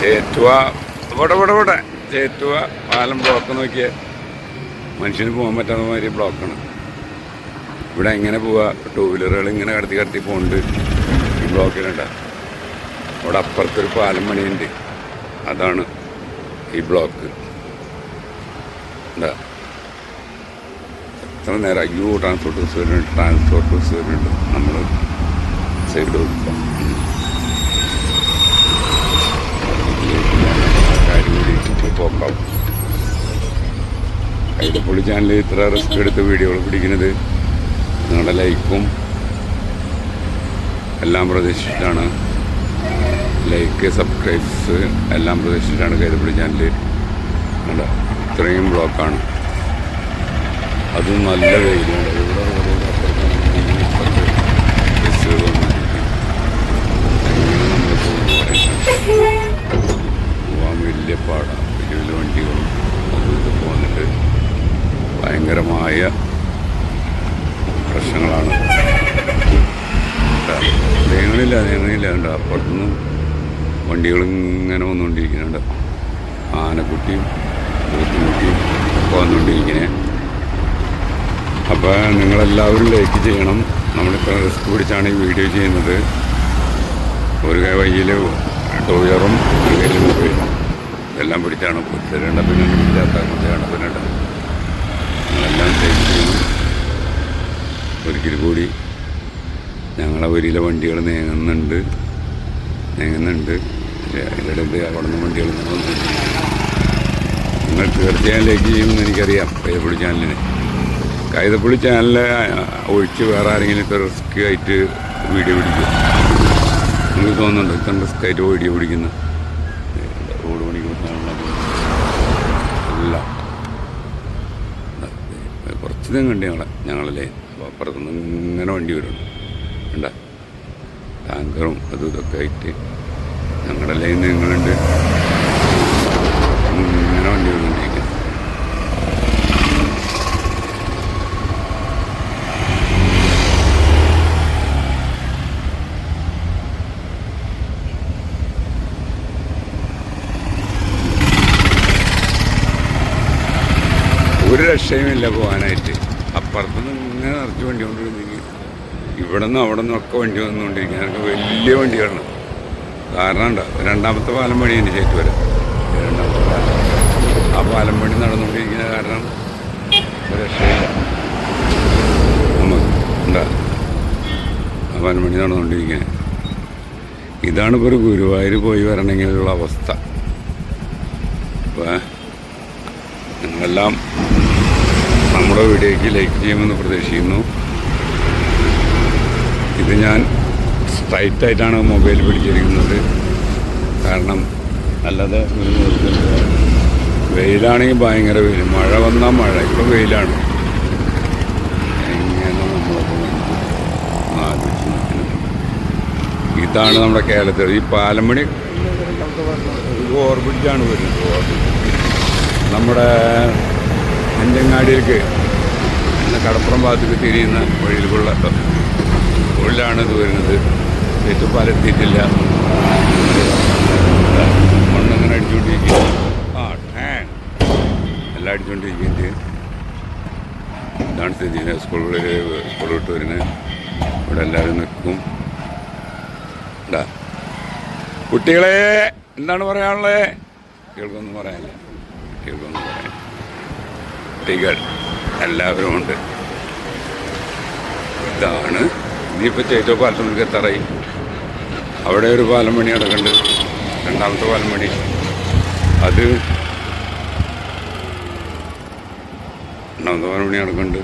ചേറ്റുവ ഇവിടെ ചേറ്റുവ പാലം ബ്ലോക്ക് നോക്കിയ മനുഷ്യന് പോകാൻ പറ്റാത്ത മാതിരി ബ്ലോക്കാണ്. ഇവിടെ എങ്ങനെ പോവുക? ടൂ വീലറുകൾ ഇങ്ങനെ കടത്തി പോകുന്നുണ്ട്. ഈ ബ്ലോക്കിലുണ്ട്. അവിടെ അപ്പുറത്തൊരു പാലം പണിയുണ്ട്. അതാണ് ഈ ബ്ലോക്ക്. എന്താ എത്ര നേരം? അയ്യോ, ട്രാൻസ്പോർട്ട് ബസ് വരുന്നുണ്ട്. നമ്മൾ സൈഡ് കൊടുക്കാം. പോക്കാവും. കൈതപ്പൊളി ചാനൽ ഇത്ര റിസ്ക് എടുത്ത് വീഡിയോകൾ പിടിക്കുന്നത് നിങ്ങളുടെ ലൈക്കും എല്ലാം പ്രതീക്ഷിച്ചിട്ടാണ്. ലൈക്ക്, സബ്സ്ക്രൈബ്സ് എല്ലാം പ്രതീക്ഷിച്ചിട്ടാണ് കൈതപ്പൊളി ചാനൽ. ഇത്രയും ബ്ലോക്കാണ്. അതും നല്ല വെയിലുണ്ട്. പോകാൻ വലിയ പാടാണ്. വലിയ വലിയ വണ്ടികളും അത് പോന്നിട്ട് ഭയങ്കരമായ പ്രശ്നങ്ങളാണ്. നീങ്ങളില്ല ഉണ്ട്. അപ്പുറത്തുനിന്നും വണ്ടികളിങ്ങനെ വന്നുകൊണ്ടിരിക്കുന്നുണ്ട്. ആനക്കുട്ടിയും പോത്തുകുട്ടിയും ഒക്കെ വന്നുകൊണ്ടിരിക്കുന്നത്. അപ്പോൾ നിങ്ങളെല്ലാവരും ലൈക്ക് ചെയ്യണം. നമ്മളിപ്പോൾ റിസ്ക് പിടിച്ചാണ് ഈ വീഡിയോ ചെയ്യുന്നത്. ഒരു വഴിയിൽ ടൂ വീലറും ഒരു കയ്യിൽ മൊബൈലും എല്ലാം പിടിച്ചാണ് തരേണ്ട. പിന്നെ ഇല്ലാത്ത മതിയാണ്. പിന്നെ നിങ്ങളെല്ലാം ലൈക്ക് ചെയ്യണം. ഒരിക്കൽ കൂടി ഞങ്ങളെ വരിയിലെ വണ്ടികൾ നീങ്ങുന്നുണ്ട്. അതിലിടത്ത് അവിടെ നിന്ന് വണ്ടികൾ നിങ്ങൾ തീർച്ചയായും ലൈക്ക് ചെയ്യുമെന്ന് എനിക്കറിയാം. കൈതപ്പൊളി ചാനലിന് കൈതപ്പൊളി ചാനൽ ഒഴിച്ച് വേറെ ആരെങ്കിലും ഇത്ര റിസ്ക് ആയിട്ട് വീഡിയോ പിടിക്കും? നിങ്ങൾക്ക് തോന്നുന്നുണ്ടോ ഇത്ര റിസ്ക് ആയിട്ട് വീഡിയോ പിടിക്കുന്ന? റോഡ് പണിക്കുള്ള അല്ല, കുറച്ച് നേരം കണ്ട് ഞങ്ങളല്ലേ. അപ്പോൾ അപ്പുറത്തുനിന്ന് ഇങ്ങനെ വണ്ടി വരുന്നുണ്ട്. വേണ്ട ടാങ്കറും അതും ഇതൊക്കെ ആയിട്ട് ഞങ്ങളുടെ ലൈൻ നിങ്ങളുണ്ട്. ഇങ്ങനെ വണ്ടി വരുന്നുണ്ടിരിക്കുന്നത്. ഒരു രക്ഷയുമില്ല പോകാനായിട്ട്. അപ്പുറത്തുനിന്ന് ഇങ്ങനെ നിറച്ച് വണ്ടി കൊണ്ടുവരുന്നെങ്കിൽ ഇവിടെ നിന്ന് അവിടെ നിന്നൊക്കെ വണ്ടി വന്നുകൊണ്ടിരിക്കുക. ഞങ്ങൾക്ക് വലിയ വണ്ടികളാണ്. കാരണം ഉണ്ടോ, രണ്ടാമത്തെ പാലം പണിയുണ്ട് ചേറ്റുവര. രണ്ടാമത്തെ പാലം, ആ പാലം പണി നടന്നുകൊണ്ടിരിക്കുന്ന കാരണം ഒരു രക്ഷയില്ല നമുക്ക്. എന്താ ആ പാലം പണി നടന്നുകൊണ്ടിരിക്കുന്നത്. ഇതാണിപ്പോൾ ഒരു ഗുരുവായൂർ പോയി വരണമെങ്കിലുള്ള അവസ്ഥ. അപ്പോൾ നിങ്ങളെല്ലാം നമ്മുടെ വീഡിയോയ്ക്ക് ലൈക്ക് ചെയ്യുമെന്ന് പ്രതീക്ഷിക്കുന്നു. ഇത് ഞാൻ സ്ട്രൈറ്റായിട്ടാണ് മൊബൈൽ പിടിച്ചിരിക്കുന്നത്. കാരണം അല്ലാതെ ഒരു വെയിലാണെങ്കിൽ ഭയങ്കര വെയിൽ, മഴ വന്നാൽ മഴ. ഇപ്പോൾ വെയിലാണ്. എങ്ങനെ നമ്മളൊക്കെ ആലോചിച്ച് നിൽക്കുന്നത്. ഇതാണ് നമ്മുടെ കേരളത്തിൽ ഈ പാലമണി ഓവർബ്രിഡ്ജാണ് വരുന്നത്. നമ്മുടെ അഞ്ചങ്ങാടിയിലേക്ക് പിന്നെ കടപ്പുറം ഭാഗത്തേക്ക് തിരിയുന്ന വഴിയിലുള്ള ഉള്ളിലാണ് ഇത് വരുന്നത്. ചേറ്റുപാലെത്തിയിട്ടില്ല. മണ്ണങ്ങനെ അടിച്ചുകൊണ്ടിരിക്കുക. എല്ലാം അടിച്ചുകൊണ്ടിരിക്കുന്നത്. ഇതാണ് സ്ഥിതി. സ്കൂൾ വിട്ട് വരുന്നത്. ഇവിടെ എല്ലാവരും നിൽക്കും. കുട്ടികളെ എന്താണ് പറയാനുള്ളത്? കുട്ടികൾക്കൊന്നും പറയാനില്ല. കുട്ടികൾ എല്ലാവരും ഉണ്ട്. ഇതാണ് ഇനിയിപ്പോൾ ചേറ്റോ പാലത്തുനിന്ന് എത്താറായി. അവിടെ ഒരു പാലം പണി നടക്കുന്നുണ്ട്. രണ്ടാമത്തെ പാലം പണി. അത് രണ്ടാമത്തെ പാലം പണി നടക്കുന്നുണ്ട്.